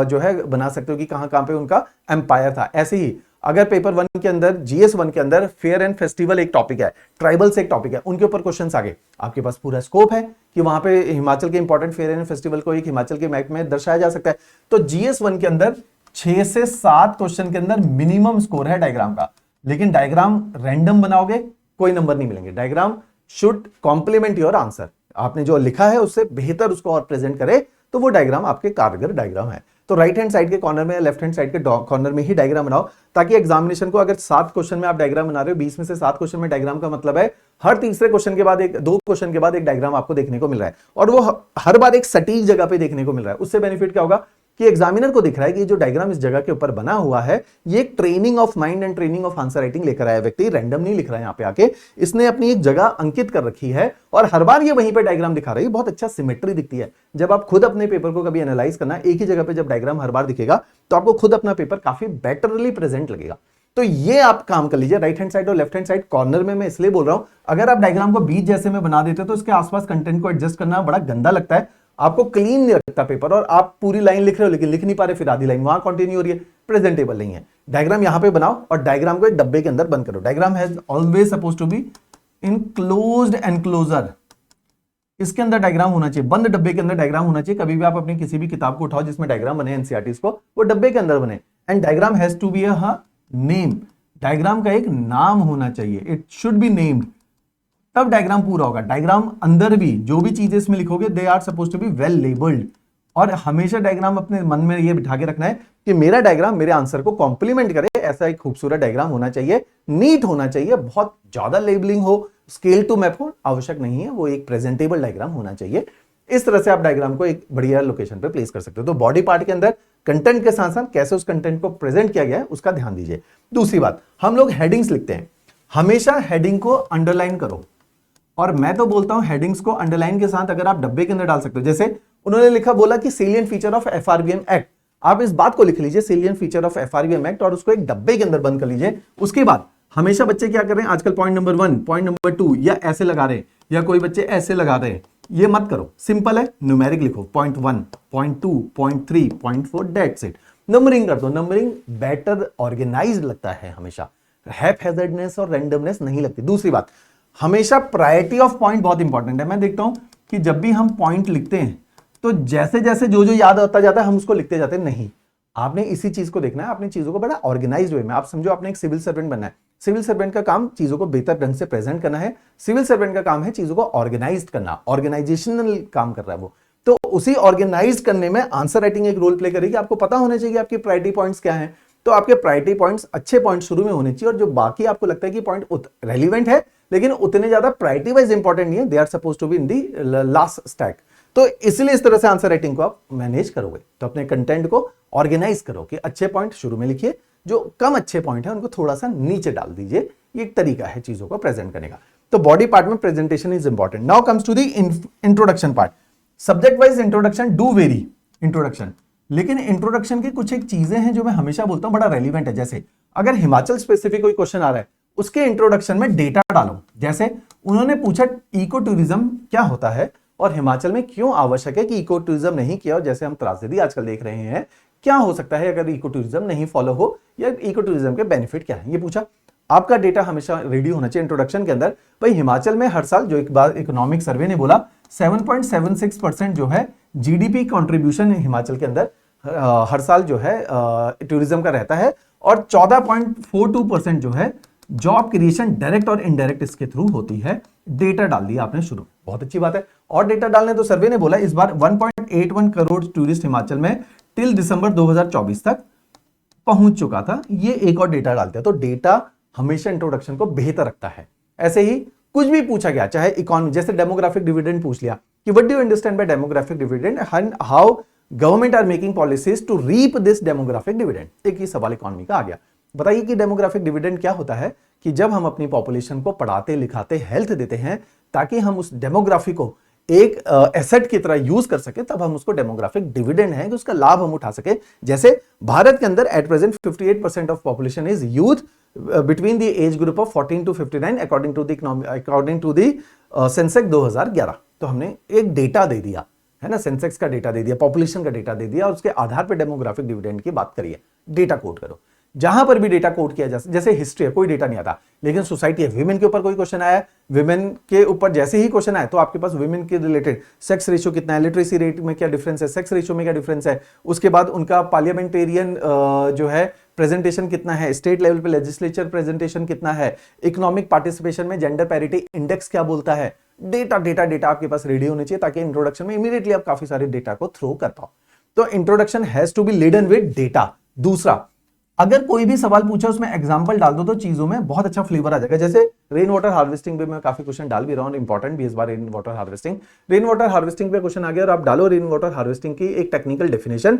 जो है बना सकते हो कि कहां कहां पे उनका एम्पायर था। ऐसे ही अगर पेपर 1 के अंदर GS1 के अंदर फेयर एंड फेस्टिवल एक टॉपिक है, ट्राइबल्स एक टॉपिक है, उनके ऊपर क्वेश्चंस आ गए, आपके पास पूरा स्कोप है कि वहां पे हिमाचल के इंपॉर्टेंट फेयर एंड फेस्टिवल को एक हिमाचल के मैप में दर्शाया जा सकता है। तो GS1 के अंदर 6 से 7 क्वेश्चन के अंदर मिनिमम स्कोर है डायग्राम का। लेकिन डायग्राम रैंडम बनाओगे कोई नंबर नहीं मिलेंगे। Diagram should complement your answer, आपने जो लिखा है उससे बेहतर उसको और प्रेजेंट करे तो वो डायग्राम आपके कारगर डायग्राम है। तो राइट हैंड साइड के कॉर्नर में, लेफ्ट हैंड साइड के कॉर्नर में ही डायग्राम बनाओ, ताकि एग्जामिनेशन को अगर 7 क्वेश्चन में आप डायग्राम बना रहे हो, 20 में से 7 क्वेश्चन में डायग्राम का मतलब है हर तीसरे क्वेश्चन के बाद 2 क्वेश्चन के बाद एक डायग्राम आपको देखने को मिल रहा है, और वो हर बार एक सटीक जगह पे देखने को मिल रहा है। उससे बेनिफिट क्या होगा कि एग्जामिनर को दिख रहा है कि जो डायग्राम इस जगह के ऊपर बना हुआ है ये एक training of mind and training of answer writing लेकर आया व्यक्ति, रैंडम नहीं लिख रहा है यहाँ पे आके, इसने अपनी एक जगह अंकित कर रखी है और हर बार ये वहीं पे डायग्राम दिखा रही है। बहुत अच्छा सिमेट्री दिखती है। जब आप खुद अपने पेपर को कभी एनालाइज करना, एक ही जगह पे जब डायग्राम हर बार दिखेगा तो आपको खुद अपना पेपर काफी बेटरली प्रेजेंट लगेगा। तो ये आप काम कर लीजिए। राइट हैंड साइड और लेफ्ट हैंड साइड कॉर्नर में मैं इसलिए बोल रहा हूं, अगर आप डायग्राम को बीच जैसे में बना देते तो इसके आसपास कंटेंट को एडजस्ट करना बड़ा गंदा लगता है, आपको क्लीन नहीं लगता पेपर, और आप पूरी लाइन लिख रहे हो लेकिन लिख नहीं पा रहे, फिर आधी लाइन वहां कंटिन्यू हो रही है, प्रेजेंटेबल नहीं है। डायग्राम यहां पे बनाओ और डायग्राम को एक डब्बे के अंदर बंद करो। Diagram has always suppose to be in closed enclosure, इसके अंदर डायग्राम होना चाहिए, बंद डब्बे के अंदर डायग्राम होना चाहिए। कभी भी आप अपनी किसी भी किताब को उठाओ जिसमें डायग्राम बने एनसीईआरटीज को, वो डब्बे के अंदर बने। And diagram has to be a name, diagram का एक नाम होना चाहिए, इट शुड बी नेम्ड, तब डायग्राम पूरा होगा। डायग्राम अंदर भी जो भी चीजें इसमें लिखोगे they are suppose to be well labelled, और हमेशा डायग्राम अपने मन में ये बिठा के रखना है कि मेरा डायग्राम मेरे आंसर को कॉम्प्लीमेंट करे, ऐसा एक खूबसूरत डायग्राम होना चाहिए, नीट होना चाहिए, बहुत ज्यादा लेबलिंग हो, स्केल टू मैप हो आवश्यक नहीं है, वो एक प्रेजेंटेबल डायग्राम होना चाहिए। इस तरह से आप डायग्राम को एक बढ़िया लोकेशन पे प्लेस कर सकते हो। तो बॉडी पार्ट के अंदर कंटेंट के साथ साथ कैसे उस कंटेंट को प्रेजेंट किया गया है उसका ध्यान दीजिए। दूसरी बात, हम लोग हेडिंग्स लिखते हैं, हमेशा हेडिंग को अंडरलाइन करो, और मैं तो बोलता हूं हेडिंग्स को अंडरलाइन के साथ अगर आप डब्बे के अंदर डाल सकते हो, जैसे उन्होंने लिखा बोला कि salient feature of FRBM act, आप इस बात को लिख लीजिए salient feature of FRBM act और उसको एक डब्बे के अंदर बंद कर लीजिए। उसके बाद हमेशा बच्चे क्या कर रहे हैं आजकल, पॉइंट नंबर 1, पॉइंट नंबर 2 या ऐसे लगा रहे हैं, या कोई बच्चे ऐसे लगा रहे हैं, ये मत करो। सिंपल है, न्यूमेरिक लिखो, point 1, point 2, point 3, point 4, that's it. Numbering कर दो, नंबरिंग बेटर ऑर्गेनाइज्ड लगता है, हमेशा हैज़र्डनेस और रैंडमनेस नहीं लगती। दूसरी बात, हमेशा प्रायोरिटी ऑफ पॉइंट बहुत इंपॉर्टेंट है। मैं देखता हूं कि जब भी हम पॉइंट लिखते हैं तो जैसे जैसे जो जो याद आता जाता है हम उसको लिखते जाते हैं, नहीं, आपने इसी चीज को देखना है, अपनी चीजों को बड़ा ऑर्गेनाइज्ड वे में। आप समझो आपने एक सिविल सर्वेंट बनना है, सिविल सर्वेंट का काम चीजों को बेहतर ढंग से प्रेजेंट करना है, सिविल सर्वेंट का काम है चीजों को ऑर्गेनाइज्ड करना, ऑर्गेनाइजेशनल काम कर रहा है वो। तो उसी ऑर्गेनाइज करने में आंसर राइटिंग एक रोल प्ले करेगी। आपको पता होना चाहिए आपकी प्रायोरिटी पॉइंट्स क्या हैं, तो आपके प्रायोरिटी पॉइंट्स अच्छे पॉइंट शुरू में होने चाहिए, और जो बाकी आपको लगता है कि पॉइंट रेलिवेंट है लेकिन उतने ज्यादा प्रायोरिटी वाइज इंपॉर्टेंट नहीं है, they are suppose to be in the last stack. तो इसलिए इस तरह से आंसर राइटिंग को आप मैनेज करोगे। तो अपने कंटेंट को ऑर्गेनाइज करो कि अच्छे पॉइंट शुरू में लिखिए, जो कम अच्छे पॉइंट है उनको थोड़ा सा नीचे डाल दीजिए। ये एक तरीका है चीजों को प्रेजेंट करने का। तो बॉडी पार्ट में presentation is important. Now comes to the introduction part. Subject wise introduction do very introduction, लेकिन इंट्रोडक्शन की कुछ एक चीजें हैं जो मैं हमेशा बोलता हूं बड़ा रेलिवेंट है। जैसे अगर हिमाचल स्पेसिफिक कोई क्वेश्चन आ रहा है, उसके इंट्रोडक्शन में डेटा डालो। जैसे उन्होंने पूछा इको टूरिज्म क्या होता है और हिमाचल में क्यों आवश्यक है कि इको टूरिज्म नहीं किया हो, जैसे हम त्रासदी आजकल देख रहे हैं, क्या हो सकता है अगर इको टूरिज्म नहीं फॉलो हो, या इको टूरिज्म के बेनिफिट क्या है, ये पूछा। आपका डेटा हमेशा रेडी होना चाहिए इंट्रोडक्शन के अंदर। भाई हिमाचल में हर साल, जो एक बार इकोनॉमिक सर्वे ने बोला 7.76% जो है जीडीपी कंट्रीब्यूशन हिमाचल के अंदर हर साल जो है टूरिज्म का रहता है, और 14.42% जो है जॉब क्रिएशन डायरेक्ट और इनडायरेक्ट इसके थ्रू होती है। डेटा डाल दिया आपने शुरू, बहुत अच्छी बात है। और डेटा डालने तो सर्वे ने बोला इस बार 1.81 करोड़ टूरिस्ट हिमाचल में टिल दिसंबर 2024 तक पहुंच चुका था। ये एक और डेटा डालते हैं, तो डेटा हमेशा इंट्रोडक्शन को बेहतर रखता है। ऐसे ही कुछ भी पूछा गया, चाहे इकोनॉमी, जैसे डेमोग्राफिक डिविडेंड पूछ लिया, कि what do you understand by demographic dividend and how government are making policies to reap this demographic dividend. एक ही सवाल इकोनॉमी का आ गया। बताइए कि डेमोग्राफिक डिविडेंड क्या होता है, कि जब हम अपनी पॉपुलेशन को पढ़ाते लिखाते हेल्थ देते हैं ताकि हम उस डेमोग्राफी को एक एसेट की तरह यूज कर सके, तब हम उसको डेमोग्राफिक डिविडेंड है कि उसका लाभ हम उठा सके। जैसे भारत के अंदर at present 58% of population is youth between the age group of 14 to 59 according to the census 2011। तो हमने एक डेटा दे दिया है ना, सेंसेक्स का डेटा दे दिया, पॉपुलेशन का डेटा दे दिया, और उसके आधार पर डेमोग्राफिक डिविडेंड की बात करिए। डेटा कोड करो, जहां पर भी डेटा कोड किया जा सकता, जैसे हिस्ट्री है कोई डेटा नहीं आता, लेकिन सोसाइटी है, विमेन के ऊपर कोई क्वेश्चन आया, विमेन के ऊपर जैसे ही क्वेश्चन आया तो आपके पास विमेन के रिलेटेड सेक्स रेशियो कितना है, लिटरेसी रेट में क्या डिफरेंस है, सेक्स रेशियो में क्या डिफरेंस है, उसके बाद उनका पार्लियामेंटेरियन जो है प्रेजेंटेशन कितना है, स्टेट लेवल पे लेजिस्लेचर प्रेजेंटेशन कितना है, इकोनॉमिक पार्टिसिपेशन में जेंडर पैरिटी इंडेक्स क्या बोलता है। डेटा डेटा डेटा आपके पास रेडी होने चाहिए ताकि इंट्रोडक्शन में इमीडिएटली आप काफी सारे डेटा को थ्रो कर पाओ। तो introduction has to be laden with data. दूसरा, अगर कोई भी सवाल पूछा उसमें एग्जांपल डाल दो तो चीजों में बहुत अच्छा फ्लेवर आ जाएगा। जैसे रेन वाटर हार्वेस्टिंग पे मैं काफी क्वेश्चन डाल भी रहा हूं, इंपॉर्टेंट भी इस बार rain water harvesting. Rain water harvesting पे क्वेश्चन आ गया और आप डालो रेन वाटर हार्वेस्टिंग की एक टेक्निकल डेफिनेशन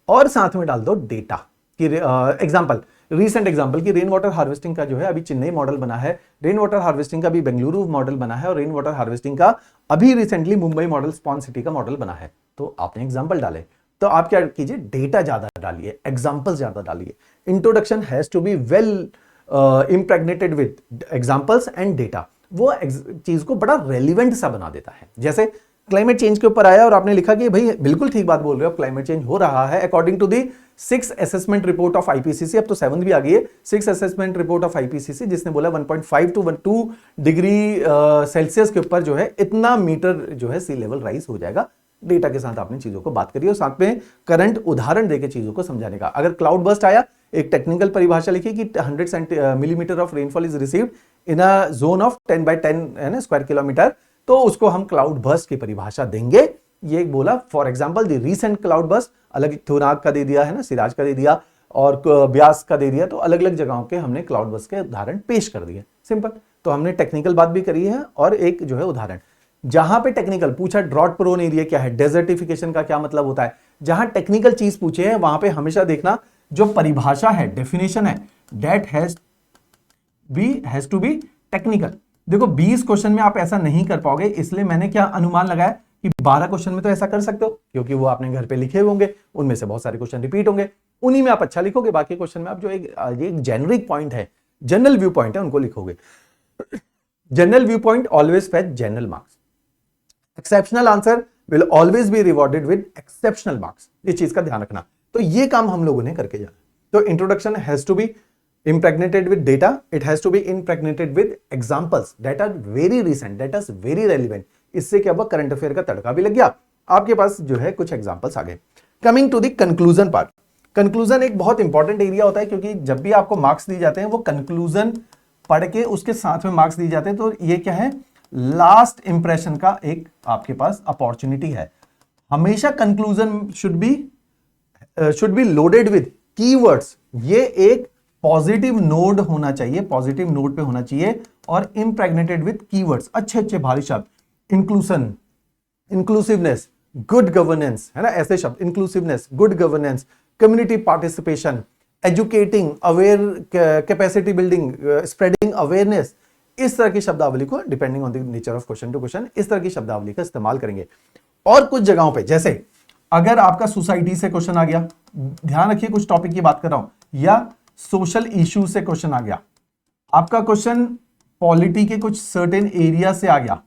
और साथ में डाल दो डेटा कि एग्जांपल, रीसेंट एग्जांपल की रेन वाटर हार्वेस्टिंग का जो है अभी चेन्नई मॉडल बना है, रेन वाटर हार्वेस्टिंग का भी बेंगलुरु मॉडल बना है, और रेन वाटर हार्वेस्टिंग का अभी recently Mumbai model spawn city का मॉडल बना है। तो आपने एग्जाम्पल डाले, तो आप क्या कीजिए, डेटा ज्यादा डालिए, एग्जाम्पल ज्यादा डालिए। Introduction has to be well impregnated with examples and data. वो चीज को बड़ा रेलिवेंट सा बना देता है। जैसे क्लाइमेट चेंज के ऊपर आया और आपने लिखा कि भाई बिल्कुल ठीक बात बोल रहे हो, क्लाइमेट चेंज हो रहा है according to the 6th assessment report of IPCC. अब तो 7th भी आ गई है, 6th assessment report of IPCC, जिसने बोला 1.5 to 2 डिग्री सेल्सियस के ऊपर जो है इतना मीटर जो है सी लेवल राइज हो जाएगा। डेटा के साथ आपने चीजों को बात करी और साथ में करंट उदाहरण देकर चीजों को समझाने का। अगर क्लाउड बर्स्ट आया, एक टेक्निकल परिभाषा लिखी कि 100 millimetre of rainfall is received in a zone of 10 by 10 है ना स्क्वायर किलोमीटर, तो उसको हम क्लाउड बर्स्ट की परिभाषा देंगे। ये बोला for example the recent cloud burst, अलग थोनाग का दे दिया है ना, सिराज का दे दिया और ब्यास का दे दिया, तो अलग अलग जगहों के हमने क्लाउड बर्स्ट के उदाहरण पेश कर दिए। सिंपल। तो हमने टेक्निकल बात भी करी है और एक जो है उदाहरण। जहां पे टेक्निकल पूछा, ड्रॉट प्रोन एरिया क्या है, डेजर्टिफिकेशन का क्या मतलब होता है, जहां टेक्निकल चीज पूछे हैं वहां पे हमेशा देखना जो परिभाषा है, डेफिनेशन है, that has to be technical. देखो 20 क्वेश्चन में आप ऐसा नहीं कर पाओगे, इसलिए मैंने क्या अनुमान लगाया कि 12 क्वेश्चन में तो ऐसा कर सकते हो, क्योंकि वो आपने घर पे लिखे होंगे, उनमें से बहुत सारे क्वेश्चन रिपीट होंगे, उन्हीं में आप अच्छा लिखोगे। बाकी क्वेश्चन में आप जो एक जेनरिक पॉइंट है, जनरल व्यू पॉइंट है, उनको लिखोगे। General view point always fetch general marks. Exceptional answer will always be rewarded with exceptional marks. इस चीज का ध्यान रखना। तो ये काम हम लोगों ने करके जाना। तो introduction has to be impregnated with data, it has to be impregnated with examples that are very recent, that is very relevant। इससे क्या हुआ, करंट अफेयर का तड़का भी लग गया, आपके पास जो है कुछ एग्जांपल्स आ गए। Coming to the conclusion part. Conclusion एक बहुत इंपॉर्टेंट एरिया होता है, क्योंकि जब भी आपको मार्क्स दिए जाते हैं वो कंक्लूजन पढ़ के उसके साथ में मार्क्स दिए जाते हैं। तो ये क्या है, लास्ट इंप्रेशन का एक आपके पास अपॉर्चुनिटी है। हमेशा conclusion should be loaded with keywords. ये एक पॉजिटिव नोड होना चाहिए, पॉजिटिव नोड पे होना चाहिए, और इम्प्रेग्नेटेड विद कीवर्ड्स, अच्छे अच्छे भारी शब्द, इंक्लूसन, इंक्लूसिवनेस, गुड गवर्नेंस, है ना, ऐसे शब्द, inclusiveness, good governance, community participation, educating, aware, capacity building, spreading awareness. इस तरह की शब्दावली को depending on the nature of question to question इस तरह की शब्दावली का इस्तेमाल करेंगे। और कुछ जगहों पे, जैसे अगर आपका सोसाइटी से क्वेश्चन आ गया, ध्यान रखिए कुछ टॉपिक की बात कर रहा हूं, या सोशल इश्यू से क्वेश्चन आ गया, आपका क्वेश्चन पॉलिटी के कुछ सर्टेन एरिया से आ गया,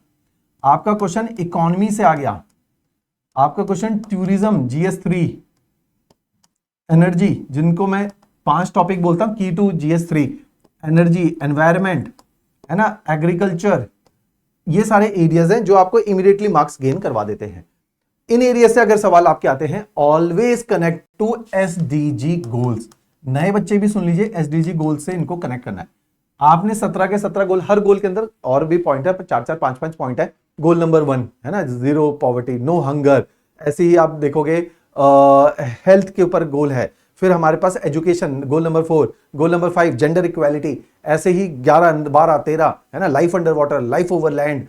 आपका क्वेश्चन इकोनॉमी से आ गया, आपका क्वेश्चन टूरिज्म, GS3, एनर्जी, जिनको मैं 5 टॉपिक बोलता हूं की टू GS3, एनर्जी, एनवायरमेंट, है ना, एग्रीकल्चर, ये सारे एरियाज हैं जो आपको इमीडिएटली मार्क्स गेन करवा देते हैं। इन एरिया से अगर सवाल आपके आते हैं, always connect to SDG goals. नए बच्चे भी सुन लीजिए, SDG गोल से इनको कनेक्ट करना है। आपने 17 के 17 गोल, हर गोल के अंदर और भी पॉइंट है, 4-4, 5-5 पॉइंट है। गोल नंबर 1 है ना, 0 पॉवर्टी, नो हंगर। ऐसे ही आप देखोगे हेल्थ के ऊपर गोल है, फिर हमारे पास education, goal number 4, goal number 5 gender equality, ऐसे ही 11, 12, 13 है ना, life under water, life over land,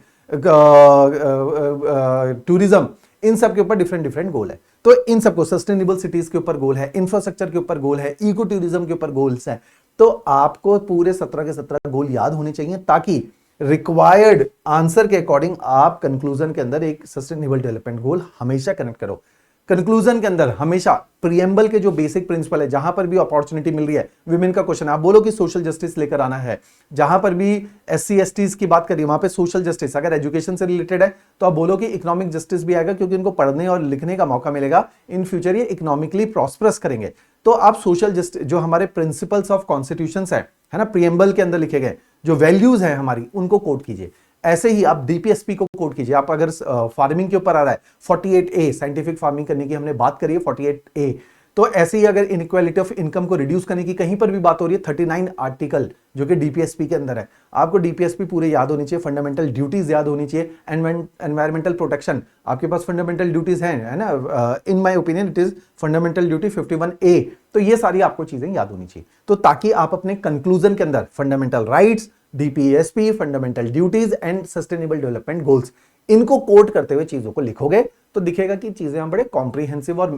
tourism, इन सब के ऊपर डिफरेंट डिफरेंट गोल है। तो इन सबको सस्टेनेबल सिटीज के ऊपर गोल है, इंफ्रास्ट्रक्चर के ऊपर गोल है, इको टूरिज्म के ऊपर गोल्स है। तो आपको पूरे 17 के 17 गोल याद होने चाहिए ताकि रिक्वायर्ड आंसर के अकॉर्डिंग आप कंक्लूजन के अंदर एक सस्टेनेबल डेवलपमेंट गोल हमेशा कनेक्ट करो। कंक्लूजन के अंदर हमेशा प्रियम्बल के जो बेसिक प्रिंसिपल है, जहां पर भी अपॉर्चुनिटी मिल रही है, विमेन का क्वेश्चन आप बोलो कि सोशल जस्टिस लेकर आना है, जहां पर भी एससी एसटीज की बात करिए वहां पे सोशल जस्टिस, अगर एजुकेशन से रिलेटेड है तो आप बोलो कि इकोनॉमिक जस्टिस भी आएगा, क्योंकि उनको पढ़ने और लिखने का मौका मिलेगा, इन फ्यूचर ये इकोनॉमिकली प्रॉस्परस करेंगे। तो आप सोशल जस्टिस, जो हमारे प्रिंसिपल्स ऑफ कॉन्स्टिट्यूशन है ना, प्रियम्बल के अंदर लिखे गए जो वैल्यूज है हमारी, उनको कोट कीजिए। ऐसे ही आप डीपीएसपी को कोड कीजिए। आप अगर फार्मिंग के ऊपर आ रहा है 48A, साइंटिफिक फार्मिंग करने की हमने बात करी है 48A, तो ऐसे ही अगर इनइक्वालिटी ऑफ इनकम को रिड्यूस करने की कहीं पर भी बात हो रही है 39 आर्टिकल जो कि डीपीएसपी के अंदर है, आपको डीपीएसपी पूरे याद होनी चाहिए, फंडामेंटल ड्यूटीज याद होनी चाहिए, एनवायरमेंटल प्रोटेक्शन आपके पास फंडामेंटल ड्यूटीज हैं, है ना, in my opinion it is fundamental duty 51A। तो ये सारी आपको चीजें याद होनी चाहिए, तो ताकि आप अपने कंक्लूजन के अंदर fundamental rights, DPSP, fundamental duties and sustainable development goals, इनको कोट करते हुए चीजों को लिखोगे तो दिखेगा कि चीजें हम बड़े कॉम्प्रिहेंसिव और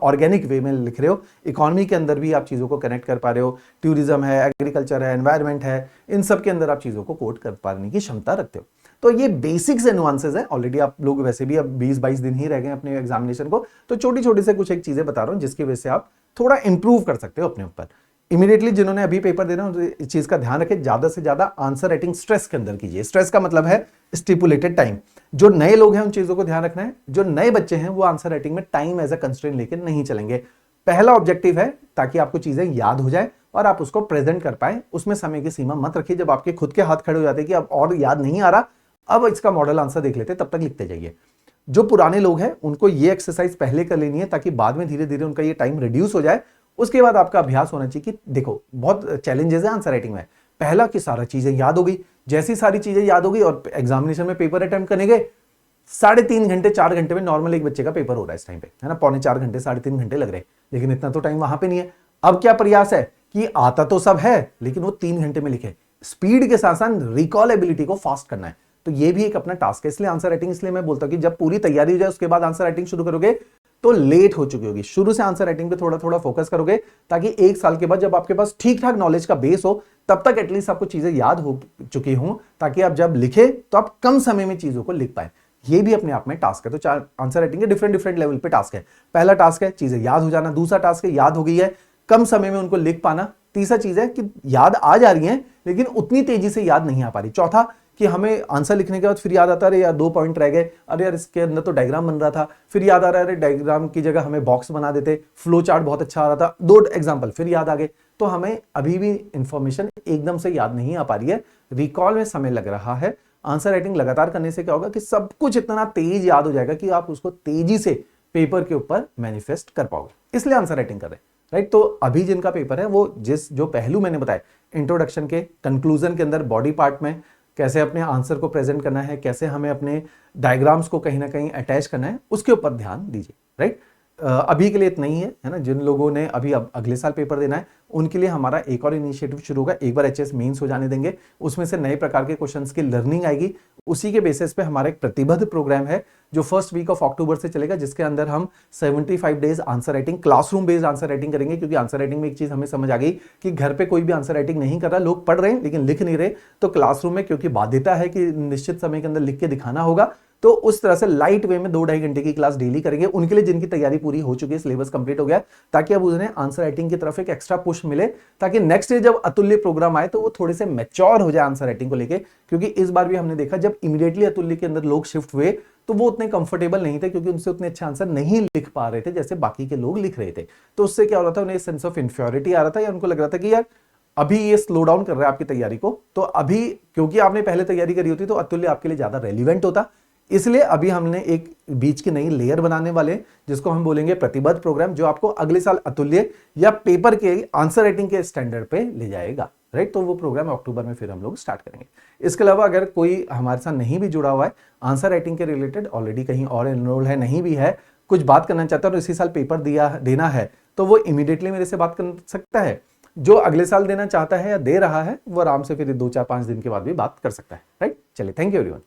ऑर्गेनिक वे में लिख रहे हो। इकोनॉमी के अंदर भी आप चीजों को कनेक्ट कर पा रहे हो, टूरिज्म है, एग्रीकल्चर है, एनवायरमेंट है, इन सब के अंदर आप चीजों को कोट कर पाने की क्षमता रखते हो। तो ये बेसिक्स एंड नुआंसेस है। ऑलरेडी आप लोग वैसे भी अब 20-22 दिन ही रह गए अपने एग्जामिनेशन को, तो छोटी छोटी से कुछ एक चीजें बता रहा हूं जिसकी वजह से आप थोड़ा इंप्रूव कर सकते हो अपने ऊपर। इमीडिएटली जिन्होंने अभी पेपर देना है इस चीज का ध्यान रखें, ज्यादा से ज्यादा आंसर राइटिंग स्ट्रेस के अंदर कीजिए। स्ट्रेस का मतलब है स्टिपुलेटेड टाइम। जो नए लोग हैं उन चीजों को ध्यान रखना है, जो नए बच्चे हैं वो आंसर राइटिंग में टाइम एज अ कंस्ट्रेंट लेकर नहीं चलेंगे। पहला ऑब्जेक्टिव है ताकि आपको चीजें याद हो जाए और आप उसको प्रेजेंट कर पाए, उसमें समय की सीमा मत रखिए। जब आपके खुद के हाथ खड़े हो जाते हैं कि अब और याद नहीं आ रहा, अब इसका मॉडल आंसर देख लेते, तब तक लिखते जाइए। जो पुराने लोग हैं उनको ये एक्सरसाइज पहले कर लेनी है ताकि बाद में धीरे धीरे उनका ये टाइम रिड्यूस हो जाए। उसके बाद आपका अभ्यास होना चाहिए कि देखो बहुत चैलेंजेस है आंसर राइटिंग में। पहला कि सारा चीजें याद हो गई, जैसी सारी चीजें याद हो गई और एग्जामिनेशन में पेपर अटेम्प्ट करने गए, 3.5 घंटे 4 घंटे में नॉर्मल एक बच्चे का पेपर हो रहा है इस टाइम पे, है ना, 3.25 घंटे 3.5 घंटे लग रहे हैं, लेकिन इतना तो टाइम वहां पे नहीं है। अब क्या प्रयास है कि आता तो सब है लेकिन वो 3 घंटे में लिखे। स्पीड के साथ साथ रिकॉल एबिलिटी को फास्ट करना है, तो ये भी एक अपना टास्क है। इसलिए आंसर राइटिंग, इसलिए मैं बोलता हूं कि जब पूरी तैयारी हो जाए उसके बाद आंसर राइटिंग शुरू करोगे तो लेट हो चुकी होगी। शुरू से आंसर राइटिंग पे थोड़ा थोड़ा फोकस करोगे ताकि 1 साल के बाद जब आपके पास ठीक ठाक नॉलेज का बेस हो तब तक एटलीस्ट आपको चीजें याद हो चुकी हों, ताकि आप जब लिखे तो आप कम समय में चीजों को लिख पाए। ये भी अपने आप में टास्क है। तो 4 आंसर राइटिंग के डिफरेंट डिफरेंट लेवल पे टास्क है। पहला टास्क है चीजें याद हो जाना, दूसरा टास्क है याद हो गई है कम समय में उनको लिख पाना, तीसरा चीज है कि याद आ जा रही है लेकिन उतनी तेजी से याद नहीं आ पा रही, चौथा कि हमें आंसर लिखने के बाद फिर याद आता है अरे यार 2 पॉइंट रह गए, अरे यार इसके अंदर तो डायग्राम बन रहा था, फिर याद आ रहा है अरे डायग्राम की जगह हमें बॉक्स बना देते, फ्लो चार्ट बहुत अच्छा आ रहा था, 2 एग्जांपल फिर याद आ गए। तो हमें अभी भी इंफॉर्मेशन एकदम से याद नहीं आ पा रही है, रिकॉल में समय लग रहा है। आंसर राइटिंग लगातार करने से क्या होगा कि सब कुछ इतना तेज याद हो जाएगा कि आप उसको तेजी से पेपर के ऊपर मैनिफेस्ट कर पाओगे, इसलिए आंसर राइटिंग कर रहे हैं, राइट। तो अभी जिनका पेपर है वो जो पहलू मैंने बताया इंट्रोडक्शन के, कंक्लूजन के अंदर बॉडी पार्ट में कैसे अपने आंसर को प्रेजेंट करना है, कैसे हमें अपने डायग्राम्स को कहीं ना कहीं अटैच करना है, उसके ऊपर ध्यान दीजिए, राइट। अभी के लिए इतना ही है ना। जिन लोगों ने अभी अब अगले साल पेपर देना है उनके लिए हमारा एक और इनिशिएटिव शुरू होगा। एक बार एचएस मेंस हो जाने देंगे, उसमें से नए प्रकार के क्वेश्चंस की लर्निंग आएगी। उसी के बेसिस पे हमारा एक प्रतिबद्ध प्रोग्राम है जो फर्स्ट वीक ऑफ अक्टूबर से चलेगा, जिसके अंदर हम 75 days answer writing, classroom based answer writing करेंगे। क्योंकि आंसर राइटिंग में एक चीज हमें समझ आ गई कि घर पे कोई भी आंसर राइटिंग नहीं कर रहा, लोग पढ़ रहे हैं लेकिन लिख नहीं रहे। तो क्लासरूम में क्योंकि बाध्यता है कि निश्चित समय के अंदर लिख के दिखाना होगा, तो उस तरह से लाइट वे में 2-2.5 घंटे की क्लास डेली करेंगे उनके लिए जिनकी तैयारी पूरी हो चुकी है, सिलेबस कंप्लीट हो गया, ताकि अब उन्हें आंसर राइटिंग की तरफ एक एक्स्ट्रा पुश मिले, ताकि नेक्स्ट डे जब अतुल्य प्रोग्राम आए तो वो थोड़े से मैच्योर हो जाए आंसर राइटिंग को लेके। क्योंकि इस बार भी हमने देखा जब इमीडिएटली अतुल्य के अंदर लोग शिफ्ट हुए तो वो उतने कंफर्टेबल नहीं थे, क्योंकि उनसे उतने अच्छे आंसर नहीं लिख पा रहे थे जैसे बाकी के लोग लिख रहे थे। तो उससे क्या हो रहा था, उन्हें सेंस ऑफ इंफ्योरिटी आ रहा था, या उनको लग रहा था कि यार अभी ये स्लो डाउन कर रहा है आपकी तैयारी को, तो अभी क्योंकि आपने पहले तैयारी करी होती तो अतुल्य आपके लिए ज्यादा रेलिवेंट होता। इसलिए अभी हमने एक बीच की नई लेयर बनाने वाले जिसको हम बोलेंगे प्रतिबद्ध प्रोग्राम, जो आपको अगले साल अतुल्य या पेपर के आंसर राइटिंग के स्टैंडर्ड पे ले जाएगा, राइट। तो वो प्रोग्राम अक्टूबर में फिर हम लोग स्टार्ट करेंगे। इसके अलावा अगर कोई हमारे साथ नहीं भी जुड़ा हुआ है आंसर राइटिंग के रिलेटेड, ऑलरेडी कहीं और एनरोल है, नहीं भी है, कुछ बात करना चाहता है और इसी साल पेपर देना है, तो वो इमीडिएटली मेरे से बात कर सकता है। जो अगले साल देना चाहता है या दे रहा है वो आराम से फिर 2-4-5 दिन के बाद भी बात कर सकता है, राइट। चलिए, थैंक यू एवरीवन।